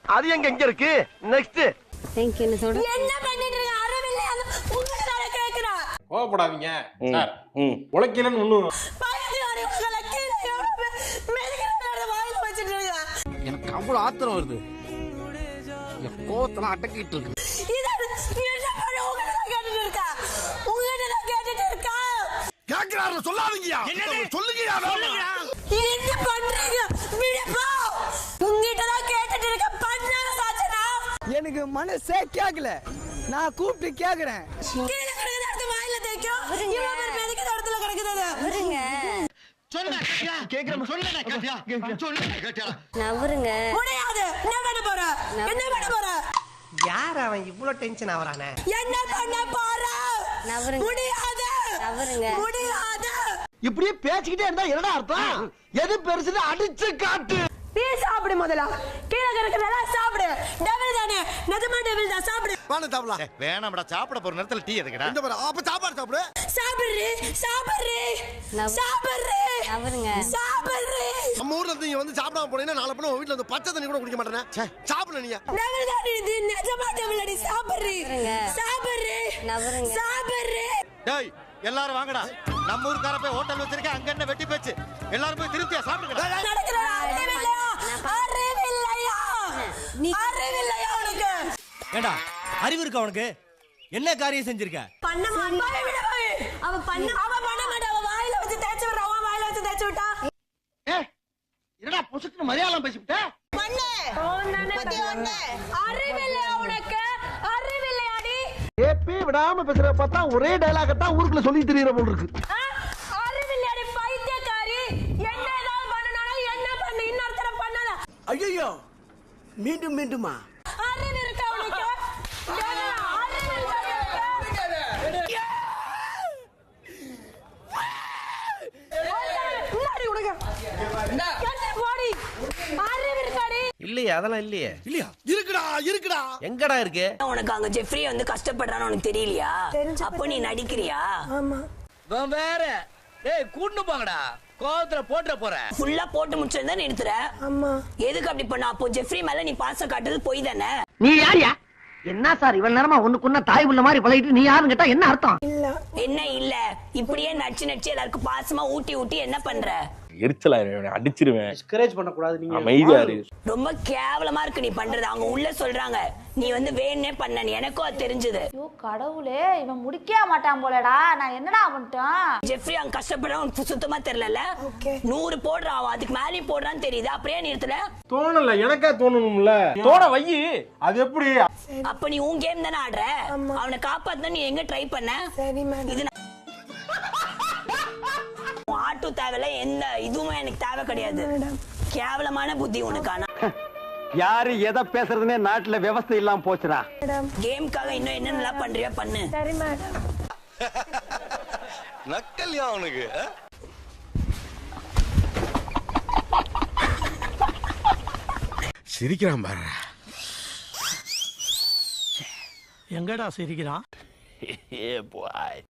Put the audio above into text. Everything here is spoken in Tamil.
அது எங்க இருக்கு நெக்ஸ்ட் என்ன சொல்ற என்ன பண்ணிட்டு இருக்க அரவில்லை அது உங்களுக்கு நான் கேக்குறேன் கோவப்படாதீங்க சார் உழைக்கலன்னு ஒண்ணும் பைத்தியாரி உங்களை கீழே எவ்வளவு மெலிக்கிறத வாயில வச்சிட்டு இருக்க எனக்கு அவ்வளவு ஆத்திரம் வருது என் கோவத்தெல்லாம் அடக்கிட்டு இருக்கு இது என்ன பண்ண உங்களை நான் கேட்டுட்டு இருக்கா கேக்குறாரு சொல்லாதீங்கயா சொல்லுங்கயா என்ன பண்றீங்க விடுப்பா உங்ககிட்ட தான் கேட்டுட்டு இருக்க பண்ணாத சாச்சனா எனக்கு மனசே கேக்கல நான் கூப்பிட்டு கேக்குறேன் கீழே கிடக்குது அடுத்து வாயில தேய்க்கும் இவ்வளவு பேர் மெதிக்கிற இடத்துல கிடக்குது நவருங்க நவருங்க முடியாது என்ன பண்ண போற என்ன பண்ண போற யார் அவன் இவ்வளவு டென்ஷன் ஆவறானே என்ன பண்ண போற நவருங்க முடியாது நவருங்க முடியாது இப்படியே பேசிக்கிட்டே இருந்தா என்னடா அர்த்தம் எது பெருசுன்னு அடிச்சு காட்டு நீ சாப்பிடு முதல்ல கீழே கிடக்குறதெல்லாம் சாப்பிடு டபுள் தானே நிஜமா டபுள் தான் சாப்பிடு வாங்க சாப்பிடலாம் வேணாம்டா சாப்பிட போற நேரத்துல டீ எதுக்குடா இந்த பாரு அப்ப சாப்பாடு சாப்பிடு சாப்பிடுறே சாப்பிடுறே சாப்பிடுறே நவருங்க சாப்பிடுறே நம்ம ஊர்ல இருந்து நீங்க வந்து சாப்பிடாம போனீங்கன்னா நாளை பின்ன வீட்டுல வந்து பச்சை தண்ணி கூட குடிக்க மாட்டேனே சாப்பிடல நீங்க டபுள் தானே இது நிஜமா டபுள் அடி சாப்பிடுறே சாப்பிடுறே நவருங்க சாப்பிடுறே டேய் எல்லாரும் வாங்கடா நம்ம ஊர்க்கார போய் ஹோட்டல் வச்சிருக்கேன் அங்க என்ன வெட்டி போச்சு எல்லாரும் போய் திருப்தியா சாப்பிடுங்க நடக்குற அறிவில்லையா அறிவில்லையா அறிவில்லையா உனக்கு ஏண்டா அறிவு இருக்கா உனக்கு என்ன காரியம் செஞ்சிருக்க பண்ண மாட்டான் அவன் பண்ண மாட்டான் அவன் வாயில வச்சு தேய்ச்சு விடுறான் அவன் வாயில வச்சு தேய்ச்சு விட்டா என்னடா புசுக்கு மலையாளம் பேசிவிட்ட பண்ணு பத்தி ஒண்ணு அறிவில்லையா உனக்கு அறிவில்லையாடி ஏப்பி விடாம பேசுற பார்த்தா ஒரே டயலாக தான் ஊருக்குள்ள சொல்லி தெரியற போல இருக்கு அறிவில்லையாடி பைத்தியக்காரி என்ன ஏதாவது பண்ணனாலும் என்ன பண்ணு இன்னொருத்தர பண்ணாத ஐயோ மீண்டும் மீண்டுமா அறிவு இருக்கா உனக்கு இல்லையே அதெல்லாம் இல்லையே இல்லையா இருக்குடா எங்கடா இருக்கு உனக்கு அங்க ஜெஃப்ரி வந்து கஷ்டப்படுறான்னு உனக்கு தெரியலையா அப்ப நீ நடிக்கிறியா வேற டேய் கூட்டு போங்கடா கோவத்துல போட்டுற போற ஃபுல்லா போட்டு முடிச்சிருந்தா நிறுத்துற எதுக்கு அப்படி பண்ண அப்போ ஜெஃப்ரி மேல நீ பாசம் காட்டுறது பொய் தானே நீ யாரியா என்ன சார் இவன் நேரமா ஒண்ணுக்குன்னா தாய் உள்ள மாதிரி பழகிட்டு நீ யாருன்னு கேட்டா என்ன அர்த்தம் என்ன இல்ல இப்படியே நடிச்சு நடிச்சு எல்லாருக்கும் பாசமா ஊட்டி ஊட்டி என்ன பண்ற எரிச்சலாயிருவேன் அடிச்சிருவேன் டிஸ்கரேஜ் பண்ண கூடாது நீங்க அமைதியா இரு ரொம்ப கேவலமா இருக்கு நீ பண்றது அவங்க உள்ள சொல்றாங்க நீ வந்து வேணே பண்ண எனக்கும் அது தெரிஞ்சது ஐயோ கடவுளே இவன் முடிக்கவே மாட்டான் போலடா நான் என்னடா பண்ணிட்டேன் ஜெஃப்ரி அவங்க கஷ்டப்படுற உனக்கு சுத்தமா தெரியல 100 போடுறான் அவன் அதுக்கு மேலேயும் போடுறான்னு தெரியுது அப்படியே நிறுத்தல தோணல எனக்கா தோணணும்ல தோண வை அது எப்படி அப்ப நீ உன் கேம் தானே ஆடுற அவனை காப்பாத்த நீ எங்க ட்ரை பண்ண இது ஆட்டு தேவையில்ல எந்த இதுவுமே எனக்கு தேவை கிடையாது கேவலமான புத்தி உனக்கான யாரு எதை பேசுறதுன்னே நாட்டுல விவசாயம் இல்லாம போச்சுடா கேம்காக இன்னும் என்னென்னலாம் பண்றியோ பண்ணு சரி மேடம் நக்கல்யா அவனுக்கு சிரிக்கிறான் பாரு எங்கடா சிரிக்கிறான் ஏ பாய்